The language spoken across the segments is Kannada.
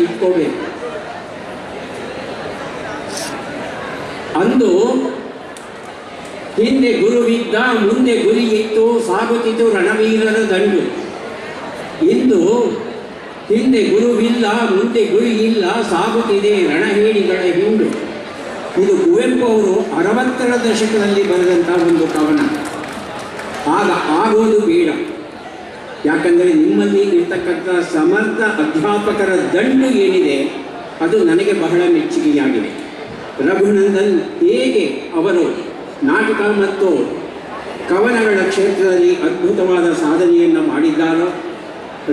ಇಟ್ಕೋಬೇಕು. ಅಂದು ಹಿಂದೆ ಗುರುವಿದ್ದ, ಮುಂದೆ ಗುರಿ ಇತ್ತು, ಸಾಗುತ್ತಿತ್ತು ರಣವೀರರ ದಂಡು. ಇಂದು ಹಿಂದೆ ಗುರುವಿಲ್ಲ, ಮುಂದೆ ಗುರಿ ಇಲ್ಲ, ಸಾಗುತ್ತಿದೆ ರಣಹೇಡಿಗಳ ಹಿಂಡು. ಇದು ಕುವೆಂಪು ಅವರು 60ರ ದಶಕದಲ್ಲಿ ಬರೆದಂಥ ಒಂದು ಕವನ. ಆಗ ಆಗೋದು ಬೇಡ, ಯಾಕಂದರೆ ನಿಮ್ಮಲ್ಲಿ ಇರ್ತಕ್ಕಂಥ ಸಮರ್ಥ ಅಧ್ಯಾಪಕರ ದಂಡು ಏನಿದೆ ಅದು ನನಗೆ ಬಹಳ ಮೆಚ್ಚುಗೆಯಾಗಿದೆ. ರಘುನಂದನ್ ಹೇಗೆ ಅವರು ನಾಟಕ ಮತ್ತು ಕವನಗಳ ಕ್ಷೇತ್ರದಲ್ಲಿ ಅದ್ಭುತವಾದ ಸಾಧನೆಯನ್ನು ಮಾಡಿದ್ದಾರೋ,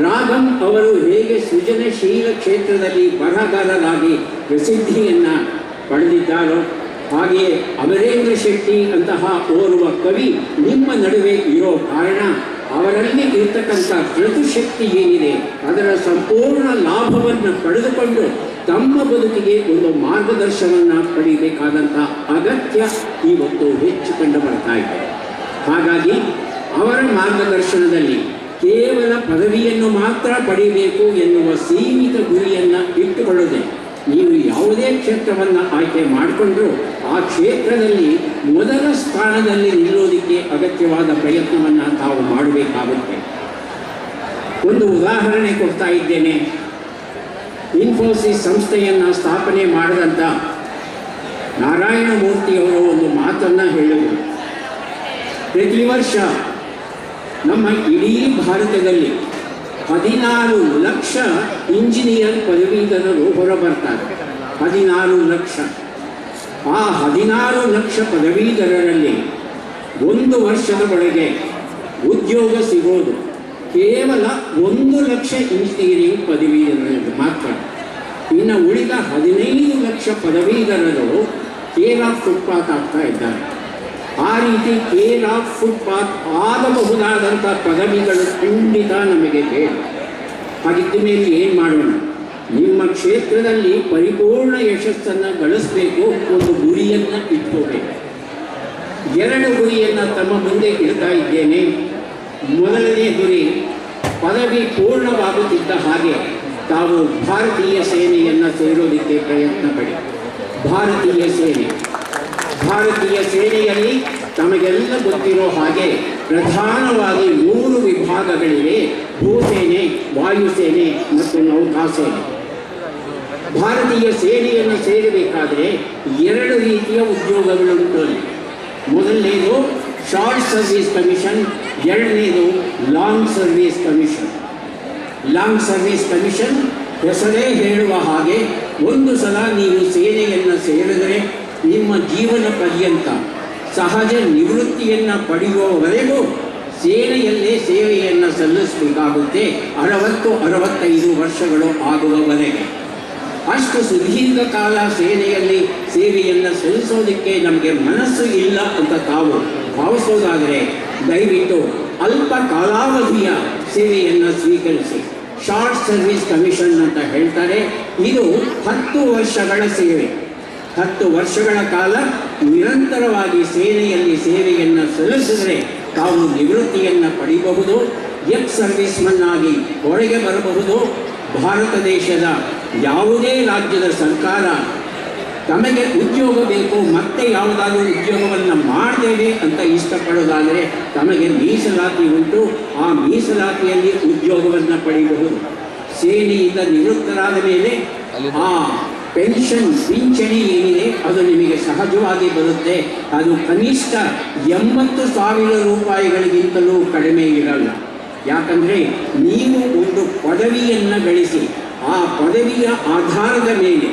ರಾಘಂ ಅವರು ಹೇಗೆ ಸೃಜನಶೀಲ ಕ್ಷೇತ್ರದಲ್ಲಿ ಬರಹಗಾರರಾಗಿ ಪ್ರಸಿದ್ಧಿಯನ್ನು ಪಡೆದಿದ್ದಾರೋ, ಹಾಗೆಯೇ ಅಮರೇಂದ್ರ ಶೆಟ್ಟಿ ಅಂತಹ ಓರ್ವ ಕವಿ ನಿಮ್ಮ ನಡುವೆ ಇರೋ ಕಾರಣ ಅವರಲ್ಲಿ ಇರ್ತಕ್ಕಂಥ ಪ್ರತಿಶಕ್ತಿ ಏನಿದೆ ಅದರ ಸಂಪೂರ್ಣ ಲಾಭವನ್ನು ಪಡೆದುಕೊಂಡು ತಮ್ಮ ಬದುಕಿಗೆ ಒಂದು ಮಾರ್ಗದರ್ಶನವನ್ನು ಪಡೆಯಬೇಕಾದಂಥ ಅಗತ್ಯ ಇವತ್ತು ಹೆಚ್ಚು ಕಂಡು ಬರ್ತಾ ಇದೆ. ಹಾಗಾಗಿ ಅವರ ಮಾರ್ಗದರ್ಶನದಲ್ಲಿ ಕೇವಲ ಪದವಿಯನ್ನು ಮಾತ್ರ ಪಡೆಯಬೇಕು ಎನ್ನುವ ಸೀಮಿತ ಗುರಿಯನ್ನು ಇಟ್ಟುಕೊಳ್ಳದೆ ನೀವು ಯಾವುದೇ ಕ್ಷೇತ್ರವನ್ನು ಆಯ್ಕೆ ಮಾಡಿಕೊಂಡ್ರೂ ಆ ಕ್ಷೇತ್ರದಲ್ಲಿ ಮೊದಲ ಸ್ಥಾನದಲ್ಲಿ ನಿಲ್ಲೋದಕ್ಕೆ ಅಗತ್ಯವಾದ ಪ್ರಯತ್ನವನ್ನು ತಾವು ಮಾಡಬೇಕಾಗುತ್ತೆ. ಒಂದು ಉದಾಹರಣೆ ಕೊಡ್ತಾ ಇದ್ದೇನೆ. ಇನ್ಫೋಸಿಸ್ ಸಂಸ್ಥೆಯನ್ನು ಸ್ಥಾಪನೆ ಮಾಡಿದಂಥ ನಾರಾಯಣ ಮೂರ್ತಿಯವರು ಒಂದು ಮಾತನ್ನು ಹೇಳಿದರು. ಪ್ರತಿ ವರ್ಷ ನಮ್ಮ ಇಡೀ ಭಾರತದಲ್ಲಿ 16 ಲಕ್ಷ ಇಂಜಿನಿಯರ್ ಪದವೀಧರರು ಹೊರಬರ್ತಾರೆ. 16 ಲಕ್ಷ. ಆ 16 ಲಕ್ಷ ಪದವೀಧರರಲ್ಲಿ 1 ವರ್ಷದ ಒಳಗೆ ಉದ್ಯೋಗ ಸಿಗೋದು ಕೇವಲ 1 ಲಕ್ಷ ಇಂಜಿನಿಯರಿಂಗ್ ಪದವೀಧರರು ಮಾತ್ರ. ಇನ್ನು ಉಳಿದ 15 ಲಕ್ಷ ಪದವೀಧರರು ಕೇರ್ ಆಫ್ ಫುಟ್ಪಾತ್ ಆಗ್ತಾ ಇದ್ದಾರೆ. ಆ ರೀತಿ ಕೇರ್ ಆಫ್ ಫುಟ್ಪಾತ್ ಆಗಬಹುದಾದಂಥ ಪದವಿಗಳು ಖಂಡಿತ ನಮಗೆ ಬೇಡ. ಹಾಗಿದ್ದ ಮೇಲೆ ಏನು ಮಾಡೋಣ? ನಿಮ್ಮ ಕ್ಷೇತ್ರದಲ್ಲಿ ಪರಿಪೂರ್ಣ ಯಶಸ್ಸನ್ನು ಗಳಿಸಬೇಕು, ಒಂದು ಗುರಿಯನ್ನು ಇಟ್ಕೋಬೇಕು. 2 ಗುರಿಯನ್ನು ತಮ್ಮ ಮುಂದೆ ಇಡ್ತಾ ಇದ್ದೇನೆ. ಮೊದಲನೇ ಗುರಿ, ಪದವಿ ಪೂರ್ಣವಾಗುತ್ತಿದ್ದ ಹಾಗೆ ತಾವು ಭಾರತೀಯ ಸೇನೆಯನ್ನು ಸೇರೋದಕ್ಕೆ ಪ್ರಯತ್ನ ಪಡಿ. ಭಾರತೀಯ ಸೇನೆಯಲ್ಲಿ ತಮಗೆಲ್ಲ ಗೊತ್ತಿರೋ ಹಾಗೆ ಪ್ರಧಾನವಾಗಿ 3 ವಿಭಾಗಗಳಿವೆ: ಭೂಸೇನೆ, ವಾಯುಸೇನೆ ಮತ್ತು ನೌಕಾಸೇನೆ. ಭಾರತೀಯ ಸೇನೆಯನ್ನು ಸೇರಬೇಕಾದರೆ 2 ರೀತಿಯ ಉದ್ಯೋಗಗಳುಂಟು. ಮೊದಲನೇದು ಶಾರ್ಟ್ ಸರ್ವಿಸ್ ಕಮಿಷನ್, ಎರಡನೇದು long service commission. Long service commission ಹೆಸರೇ ಹೇಳುವ ಹಾಗೆ ಒಂದು ಸಲ ನೀವು ಸೇನೆಯನ್ನು ಸೇರಿದರೆ ನಿಮ್ಮ ಜೀವನ ಪರ್ಯಂತ ಸಹಜ ನಿವೃತ್ತಿಯನ್ನು ಪಡೆಯುವವರೆಗೂ ಸೇನೆಯಲ್ಲೇ ಸೇವೆಯನ್ನು ಸಲ್ಲಿಸಬೇಕಾಗುತ್ತೆ. 60-65 ವರ್ಷಗಳು ಆಗುವವರೆಗೆ. ಅಷ್ಟು ಸುದೀರ್ಘ ಕಾಲ ಸೇನೆಯಲ್ಲಿ ಸೇವೆಯನ್ನು ಸಲ್ಲಿಸೋದಕ್ಕೆ ನಮಗೆ ಮನಸ್ಸು ಇಲ್ಲ ಅಂತ ತಾವು ಭಾವಿಸೋದಾದರೆ ದಯವಿಟ್ಟು ಅಲ್ಪ ಕಾಲಾವಧಿಯ ಸೇವೆಯನ್ನು ಸ್ವೀಕರಿಸಿ. ಶಾರ್ಟ್ ಸರ್ವಿಸ್ ಕಮಿಷನ್ ಅಂತ ಹೇಳ್ತಾರೆ. ಇದು 10 ವರ್ಷಗಳ ಸೇವೆ. 10 ವರ್ಷಗಳ ಕಾಲ ನಿರಂತರವಾಗಿ ಸೇನೆಯಲ್ಲಿ ಸೇವೆಯನ್ನು ಸಲ್ಲಿಸಿದರೆ ತಾವು ನಿವೃತ್ತಿಯನ್ನು ಪಡೆಯಬಹುದು. ಎಕ್ಸ್ ಸರ್ವಿಸ್ಮನ್ ಆಗಿ ಹೊರಗೆ ಬರಬಹುದು. ಭಾರತ ದೇಶದ ಯಾವುದೇ ರಾಜ್ಯದ ಸರ್ಕಾರ ತಮಗೆ ಉದ್ಯೋಗ ಬೇಕು, ಮತ್ತೆ ಯಾವುದಾದ್ರೂ ಉದ್ಯೋಗವನ್ನು ಮಾಡ್ತೇವೆ ಅಂತ ಇಷ್ಟಪಡೋದಾದರೆ ತಮಗೆ ಮೀಸಲಾತಿ ಉಂಟು. ಆ ಮೀಸಲಾತಿಯಲ್ಲಿ ಉದ್ಯೋಗವನ್ನು ಪಡೆಯಬಹುದು. ಸೇನೆಯಿಂದ ನಿವೃತ್ತರಾದ ಮೇಲೆ ಆ ಪೆನ್ಷನ್, ಪಿಂಚಣಿ ಏನಿದೆ ಅದು ನಿಮಗೆ ಸಹಜವಾಗಿ ಬರುತ್ತೆ. ಅದು ಕನಿಷ್ಠ 80,000 ರೂಪಾಯಿಗಳಿಗಿಂತಲೂ ಕಡಿಮೆ ಇರಲ್ಲ. ಯಾಕಂದರೆ ನೀವು ಒಂದು ಪದವಿಯನ್ನು ಗಳಿಸಿ ಆ ಪದವಿಯ ಆಧಾರದ ಮೇಲೆ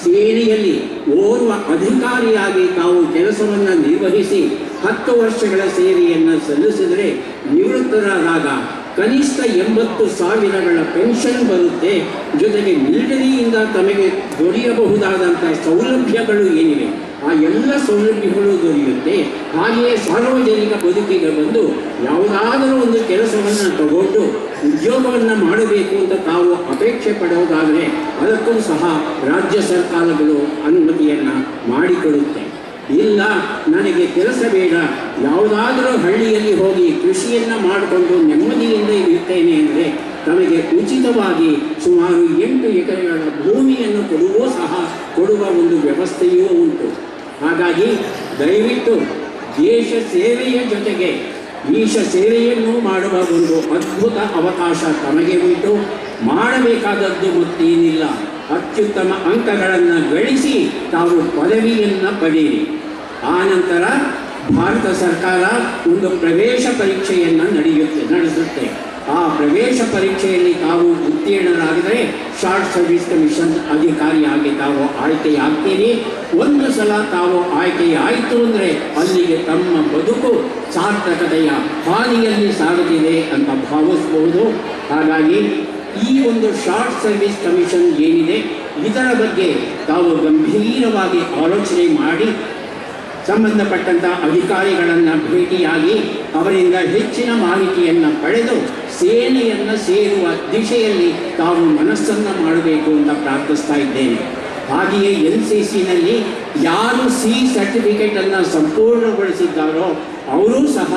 ಸೇನೆಯಲ್ಲಿ ಓರ್ವ ಅಧಿಕಾರಿಯಾಗಿ ತಾವು ಕೆಲಸವನ್ನು ನಿರ್ವಹಿಸಿ 10 ವರ್ಷಗಳ ಸೇವೆಯನ್ನು ಸಲ್ಲಿಸಿದರೆ ನಿವೃತ್ತರಾದಾಗ ಕನಿಷ್ಠ 80,000ಗಳ ಪೆನ್ಷನ್ ಬರುತ್ತೆ. ಜೊತೆಗೆ ಮಿಲಿಟರಿಯಿಂದ ತಮಗೆ ದೊರೆಯಬಹುದಾದಂಥ ಸೌಲಭ್ಯಗಳು ಏನಿವೆ ಆ ಎಲ್ಲ ಸೌಲಭ್ಯಗಳು ದೊರೆಯುತ್ತೆ. ಹಾಗೆಯೇ ಸಾರ್ವಜನಿಕ ಬದುಕಿಗೆ ಬಂದು ಯಾವುದಾದರೂ ಒಂದು ಕೆಲಸವನ್ನು ತಗೊಂಡು ಉದ್ಯೋಗವನ್ನು ಮಾಡಬೇಕು ಅಂತ ತಾವು ಅಪೇಕ್ಷೆ ಪಡೋದಾದರೆ ಅದಕ್ಕೂ ಸಹ ರಾಜ್ಯ ಸರ್ಕಾರಗಳು ಅನುಮತಿಯನ್ನು ಮಾಡಿಕೊಡುತ್ತೆ. ಇಲ್ಲ ನನಗೆ ಕೆಲಸ ಬೇಡ, ಯಾವುದಾದರೂ ಹಳ್ಳಿಯಲ್ಲಿ ಹೋಗಿ ಕೃಷಿಯನ್ನು ಮಾಡಿಕೊಂಡು ನೆಮ್ಮದಿಯಿಂದ ಇರ್ತೇನೆ ಅಂದರೆ ತಮಗೆ ಉಚಿತವಾಗಿ ಸುಮಾರು 8 ಎಕರೆಗಳ ಭೂಮಿಯನ್ನು ಕೊಡುವ ಒಂದು ವ್ಯವಸ್ಥೆಯೂ ಉಂಟು. ಹಾಗಾಗಿ ದಯವಿಟ್ಟು ದೇಶ ಸೇವೆಯ ಜೊತೆಗೆ ಈಶ ಸೇವೆಯನ್ನು ಮಾಡುವ ಒಂದು ಅದ್ಭುತ ಅವಕಾಶ ತಮಗೆ ಉಂಟು. ಮಾಡಬೇಕಾದದ್ದು ಮತ್ತೇನಿಲ್ಲ, ಅತ್ಯುತ್ತಮ ಅಂಕಗಳನ್ನು ಗಳಿಸಿ ತಾವು ಪದವಿಯನ್ನು ಪಡೆಯಿರಿ. ಆನಂತರ ಭಾರತ ಸರ್ಕಾರ ಒಂದು ಪ್ರವೇಶ ಪರೀಕ್ಷೆಯನ್ನು ನಡೆಸುತ್ತೆ. ಆ ಪ್ರವೇಶ ಪರೀಕ್ಷೆಯಲ್ಲಿ ತಾವು ಉತ್ತೀರ್ಣರಾಗಿದರೆ ಶಾರ್ಟ್ ಸರ್ವಿಸ್ ಕಮಿಷನ್ ಅಧಿಕಾರಿಯಾಗಿ ತಾವು ಆಯ್ಕೆಯಾಗ್ತೀರಿ. ಒಂದು ಸಲ ತಾವು ಆಯ್ಕೆಯಾಯಿತು ಅಂದರೆ ಅಲ್ಲಿಗೆ ತಮ್ಮ ಬದುಕು ಸಾರ್ಥಕತೆಯ ಹಾದಿಯಲ್ಲಿ ಸಾಗುತ್ತಿದೆ ಅಂತ ಭಾವಿಸಬಹುದು. ಹಾಗಾಗಿ ಈ ಒಂದು ಶಾರ್ಟ್ ಸರ್ವಿಸ್ ಕಮಿಷನ್ ಏನಿದೆ ಇದರ ಬಗ್ಗೆ ತಾವು ಗಂಭೀರವಾಗಿ ಆಲೋಚನೆ ಮಾಡಿ ಸಂಬಂಧಪಟ್ಟಂಥ ಅಧಿಕಾರಿಗಳನ್ನು ಭೇಟಿಯಾಗಿ ಅವರಿಂದ ಹೆಚ್ಚಿನ ಮಾಹಿತಿಯನ್ನು ಪಡೆದು ಸೇನೆಯನ್ನು ಸೇರುವ ದಿಶೆಯಲ್ಲಿ ತಾವು ಮನಸ್ಸನ್ನು ಮಾಡಬೇಕು ಅಂತ ಪ್ರಾರ್ಥಿಸ್ತಾ ಇದ್ದೇನೆ. ಹಾಗೆಯೇ NCCನಲ್ಲಿ ಯಾರು C ಸರ್ಟಿಫಿಕೇಟನ್ನು ಸಂಪೂರ್ಣಗೊಳಿಸಿದ್ದಾರೋ ಅವರು ಸಹ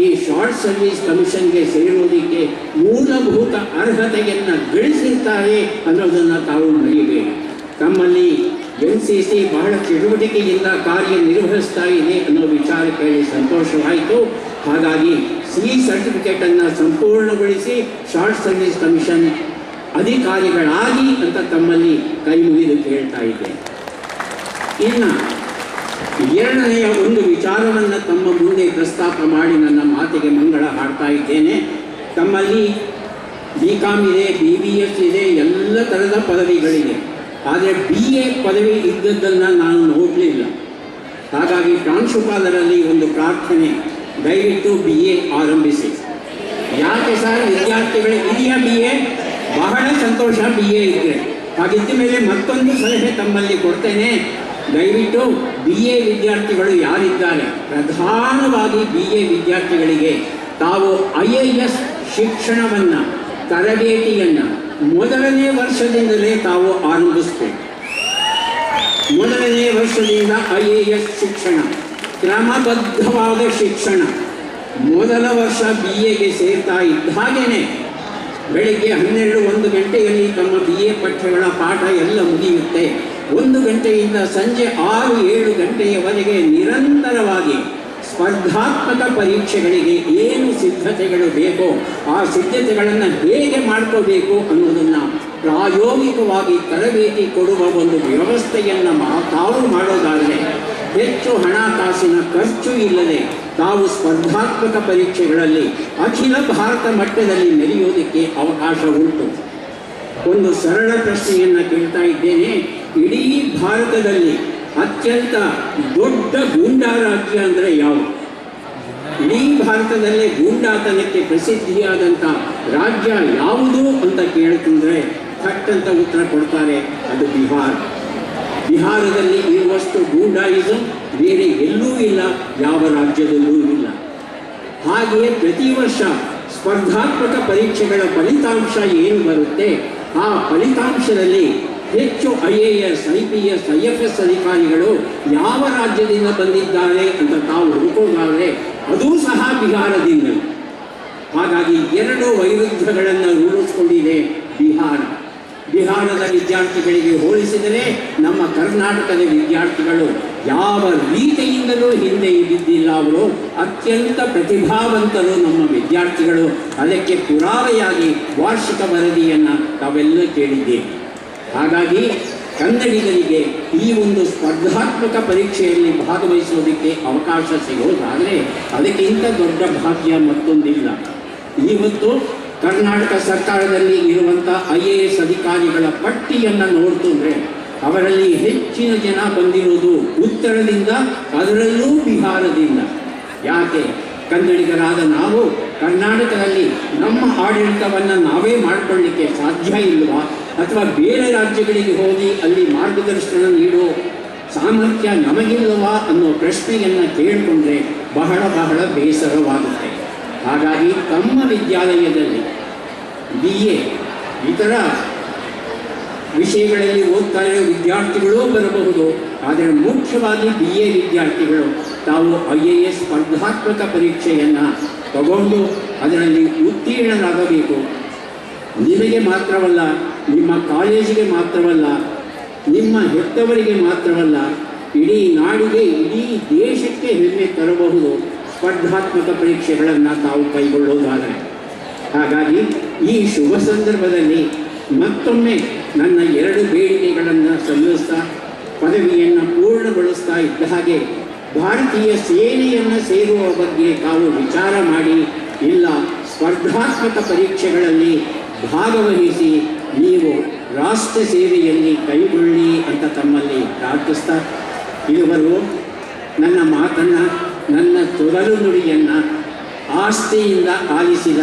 ಈ ಶಾರ್ಟ್ ಸರ್ವಿಸ್ ಕಮಿಷನ್ಗೆ ಸೇರುವುದಕ್ಕೆ ಮೂಲಭೂತ ಅರ್ಹತೆಯನ್ನು ಗಳಿಸಿರ್ತಾರೆ ಅನ್ನೋದನ್ನು ತಾವು ಮರೆಯಬೇಕು. ತಮ್ಮಲ್ಲಿ NCC ಬಹಳ ಚಟುವಟಿಕೆಯಿಂದ ಕಾರ್ಯನಿರ್ವಹಿಸ್ತಾ ಇದೆ ಅನ್ನೋ ವಿಚಾರ ಕೇಳಿ ಸಂತೋಷವಾಯಿತು. ಹಾಗಾಗಿ C ಸರ್ಟಿಫಿಕೇಟನ್ನು ಸಂಪೂರ್ಣಗೊಳಿಸಿ ಶಾರ್ಟ್ ಸರ್ವಿಸ್ ಕಮಿಷನ್ ಅಧಿಕಾರಿಗಳಾಗಿ ಅಂತ ತಮ್ಮಲ್ಲಿ ಕೈ ಮುಗಿದು ಕೇಳ್ತಾ ಇದ್ದೇನೆ. ಇನ್ನು ಎರಡನೆಯ ಒಂದು ವಿಚಾರವನ್ನು ತಮ್ಮ ಮುಂದೆ ಪ್ರಸ್ತಾಪ ಮಾಡಿ ನನ್ನ ಮಾತಿಗೆ ಮಂಗಳ ಹಾಡ್ತಾ ಇದ್ದೇನೆ. ತಮ್ಮಲ್ಲಿ BCom ಇದೆ, BBS ಇದೆ, ಎಲ್ಲ ಥರದ ಪದವಿಗಳಿದೆ. ಆದರೆ BA ಪದವಿ ಇದ್ದದ್ದನ್ನು ನಾನು ನೋಡಲಿಲ್ಲ. ಹಾಗಾಗಿ ಪ್ರಾಂಶುಪಾಲರಲ್ಲಿ ಒಂದು ಪ್ರಾರ್ಥನೆ, ದಯವಿಟ್ಟು BA ಆರಂಭಿಸಿ. ಯಾಕೆ ಸರ್ ವಿದ್ಯಾರ್ಥಿಗಳು ಇದೆಯಾ BA? ಬಹಳ ಸಂತೋಷ BA ಇದ್ದರೆ. ಹಾಗಿದ್ದ ಮೇಲೆ ಮತ್ತೊಂದು ಸಲಹೆ ತಮ್ಮಲ್ಲಿ ಕೊಡ್ತೇನೆ. ದಯವಿಟ್ಟು BA ವಿದ್ಯಾರ್ಥಿಗಳು ಯಾರಿದ್ದಾರೆ, ಪ್ರಧಾನವಾಗಿ BA ವಿದ್ಯಾರ್ಥಿಗಳಿಗೆ ತಾವು IAS ಶಿಕ್ಷಣವನ್ನು, ತರಬೇತಿಯನ್ನು ಮೊದಲನೇ ವರ್ಷದಿಂದಲೇ ತಾವು ಆರಂಭಿಸಬೇಕು. ಮೊದಲನೇ ವರ್ಷದಿಂದ IAS ಶಿಕ್ಷಣ, ಕ್ರಮಬದ್ಧವಾದ ಶಿಕ್ಷಣ. ಮೊದಲ ವರ್ಷ BAಗೆ ಸೇರ್ತಾ ಇದ್ದ ಹಾಗೇನೆ ಬೆಳಿಗ್ಗೆ 12-1 ಗಂಟೆಯಲ್ಲಿ ತಮ್ಮ BA ಪಠ್ಯಗಳ ಪಾಠ ಎಲ್ಲ ಮುಗಿಯುತ್ತೆ. 1 ಗಂಟೆಯಿಂದ ಸಂಜೆ 6-7 ಗಂಟೆಯವರೆಗೆ ನಿರಂತರವಾಗಿ ಸ್ಪರ್ಧಾತ್ಮಕ ಪರೀಕ್ಷೆಗಳಿಗೆ ಏನು ಸಿದ್ಧತೆಗಳು ಬೇಕೋ ಆ ಸಿದ್ಧತೆಗಳನ್ನು ಹೇಗೆ ಮಾಡ್ಕೋಬೇಕು ಅನ್ನೋದನ್ನು ಪ್ರಾಯೋಗಿಕವಾಗಿ ತರಬೇತಿ ಕೊಡುವ ಒಂದು ವ್ಯವಸ್ಥೆಯನ್ನು ತಾವು ಮಾಡೋದಾದರೆ ಹೆಚ್ಚು ಹಣಕಾಸಿನ ಖರ್ಚು ಇಲ್ಲದೆ ತಾವು ಸ್ಪರ್ಧಾತ್ಮಕ ಪರೀಕ್ಷೆಗಳಲ್ಲಿ ಅಖಿಲ ಭಾರತ ಮಟ್ಟದಲ್ಲಿ ನಡೆಯೋದಕ್ಕೆ ಅವಕಾಶ ಉಂಟು. ಒಂದು ಸರಳ ಪ್ರಶ್ನೆಯನ್ನು ಕೇಳ್ತಾ ಇದ್ದೇನೆ. ಇಡೀ ಭಾರತದಲ್ಲಿ ಅತ್ಯಂತ ದೊಡ್ಡ ಗೂಂಡಾ ರಾಜ್ಯ ಅಂದರೆ ಯಾವುದು? ಇಡೀ ಭಾರತದಲ್ಲೇ ಗೂಂಡಾತನಕ್ಕೆ ಪ್ರಸಿದ್ಧಿಯಾದಂಥ ರಾಜ್ಯ ಯಾವುದು ಅಂತ ಕೇಳ್ತಿದ್ರೆ ಥಟ್ಟಂತ ಉತ್ತರ ಕೊಡ್ತಾರೆ, ಅದು ಬಿಹಾರ. ಬಿಹಾರದಲ್ಲಿ ಇರುವಷ್ಟು ಗೂಂಡಾಯಿಸಮ್ ಬೇರೆ ಎಲ್ಲೂ ಇಲ್ಲ, ಯಾವ ರಾಜ್ಯದಲ್ಲೂ ಇಲ್ಲ. ಹಾಗೆಯೇ ಪ್ರತಿ ವರ್ಷ ಸ್ಪರ್ಧಾತ್ಮಕ ಪರೀಕ್ಷೆಗಳ ಫಲಿತಾಂಶ ಏನು ಬರುತ್ತೆ, ಆ ಫಲಿತಾಂಶದಲ್ಲಿ ಹೆಚ್ಚು IAS, IPS, IFS ಅಧಿಕಾರಿಗಳು ಯಾವ ರಾಜ್ಯದಿಂದ ಬಂದಿದ್ದಾರೆ ಅಂತ ತಾವು ಹುಡುಕೋದಾದರೆ ಅದೂ ಸಹ ಬಿಹಾರದಿಂದ. ಹಾಗಾಗಿ 2 ವೈರುಧ್ಯಗಳನ್ನು ರೂಢಿಸಿಕೊಂಡಿದೆ ಬಿಹಾರ. ಬಿಹಾರದ ವಿದ್ಯಾರ್ಥಿಗಳಿಗೆ ಹೋಲಿಸಿದರೆ ನಮ್ಮ ಕರ್ನಾಟಕದ ವಿದ್ಯಾರ್ಥಿಗಳು ಯಾವ ರೀತಿಯಿಂದಲೂ ಹಿಂದೆ ಬಿದ್ದಿಲ್ಲ. ಅವರು ಅತ್ಯಂತ ಪ್ರತಿಭಾವಂತರು ನಮ್ಮ ವಿದ್ಯಾರ್ಥಿಗಳು. ಅದಕ್ಕೆ ಪುರಾವೆಯಾಗಿ ವಾರ್ಷಿಕ ವರದಿಯನ್ನು ತಾವೆಲ್ಲ ಕೇಳಿದ್ದೇವೆ. ಹಾಗಾಗಿ ಕನ್ನಡಿಗರಿಗೆ ಈ ಒಂದು ಸ್ಪರ್ಧಾತ್ಮಕ ಪರೀಕ್ಷೆಯಲ್ಲಿ ಭಾಗವಹಿಸೋದಕ್ಕೆ ಅವಕಾಶ ಸಿಗೋದಾದರೆ ಅದಕ್ಕಿಂತ ದೊಡ್ಡ ಭಾಗ್ಯ ಮತ್ತೊಂದಿಲ್ಲ. ಇವತ್ತು ಕರ್ನಾಟಕ ಸರ್ಕಾರದಲ್ಲಿ ಇರುವಂಥ IAS ಅಧಿಕಾರಿಗಳ ಪಟ್ಟಿಯನ್ನು ನೋಡ್ತಂದರೆ ಅವರಲ್ಲಿ ಹೆಚ್ಚಿನ ಜನ ಬಂದಿರುವುದು ಉತ್ತರದಿಂದ, ಅದರಲ್ಲೂ ಬಿಹಾರದಿಂದ. ಯಾಕೆ ಕನ್ನಡಿಗರಾದ ನಾವು ಕರ್ನಾಟಕದಲ್ಲಿ ನಮ್ಮ ಆಡಳಿತವನ್ನು ನಾವೇ ಮಾಡಿಕೊಳ್ಳಿಕ್ಕೆ ಸಾಧ್ಯ ಇಲ್ವಾ? ಅಥವಾ ಬೇರೆ ರಾಜ್ಯಗಳಿಗೆ ಹೋಗಿ ಅಲ್ಲಿ ಮಾರ್ಗದರ್ಶನ ನೀಡೋ ಸಾಮರ್ಥ್ಯ ನಮಗಿಲ್ಲವಾ ಅನ್ನೋ ಪ್ರಶ್ನೆಯನ್ನು ಕೇಳಿಕೊಂಡ್ರೆ ಬಹಳ ಬಹಳ ಬೇಸರವಾಗುತ್ತೆ. ಹಾಗಾಗಿ ತಮ್ಮ ವಿದ್ಯಾಲಯದಲ್ಲಿ BA ಇತರ ವಿಷಯಗಳಲ್ಲಿ ಓದ್ತಾ ಇರೋ ವಿದ್ಯಾರ್ಥಿಗಳೂ ಬರಬಹುದು. ಆದರೆ ಮುಖ್ಯವಾಗಿ BA ವಿದ್ಯಾರ್ಥಿಗಳು ತಾವು IAS ಸ್ಪರ್ಧಾತ್ಮಕ ಪರೀಕ್ಷೆಯನ್ನು ತಗೊಂಡು ಅದರಲ್ಲಿ ಉತ್ತೀರ್ಣರಾಗಬೇಕು. ನಿಮಗೆ ಮಾತ್ರವಲ್ಲ, ನಿಮ್ಮ ಕಾಲೇಜಿಗೆ ಮಾತ್ರವಲ್ಲ, ನಿಮ್ಮ ಹೆತ್ತವರಿಗೆ ಮಾತ್ರವಲ್ಲ, ಇಡೀ ನಾಡಿಗೆ, ಇಡೀ ದೇಶಕ್ಕೆ ಹೆಮ್ಮೆ ತರಬಹುದು ಸ್ಪರ್ಧಾತ್ಮಕ ಪರೀಕ್ಷೆಗಳನ್ನು ತಾವು ಕೈಗೊಳ್ಳುವುದಾದರೆ. ಹಾಗಾಗಿ ಈ ಶುಭ ಸಂದರ್ಭದಲ್ಲಿ ಮತ್ತೊಮ್ಮೆ ನನ್ನ 2 ಬೇಡಿಕೆಗಳನ್ನು ಸಲ್ಲಿಸ್ತಾ ಪದವಿಯನ್ನು ಪೂರ್ಣಗೊಳಿಸ್ತಾ ಇದ್ದ ಹಾಗೆ ಭಾರತೀಯ ಸೇನೆಯನ್ನು ಸೇರುವ ಬಗ್ಗೆ ತಾವು ವಿಚಾರ ಮಾಡಿ, ಇಲ್ಲ ಸ್ಪರ್ಧಾತ್ಮಕ ಪರೀಕ್ಷೆಗಳಲ್ಲಿ ಭಾಗವಹಿಸಿ ನೀವು ರಾಷ್ಟ್ರ ಸೇವೆಯಲ್ಲಿ ಕೈಗೊಳ್ಳಿ ಅಂತ ತಮ್ಮಲ್ಲಿ ಪ್ರಾರ್ಥಿಸ್ತಾ, ಇದುವರೆಗೂ ನನ್ನ ಮಾತನ್ನು, ನನ್ನ ತೊದಲು ನುಡಿಯನ್ನು ಆಸ್ಥೆಯಿಂದ ಆಲಿಸಿದ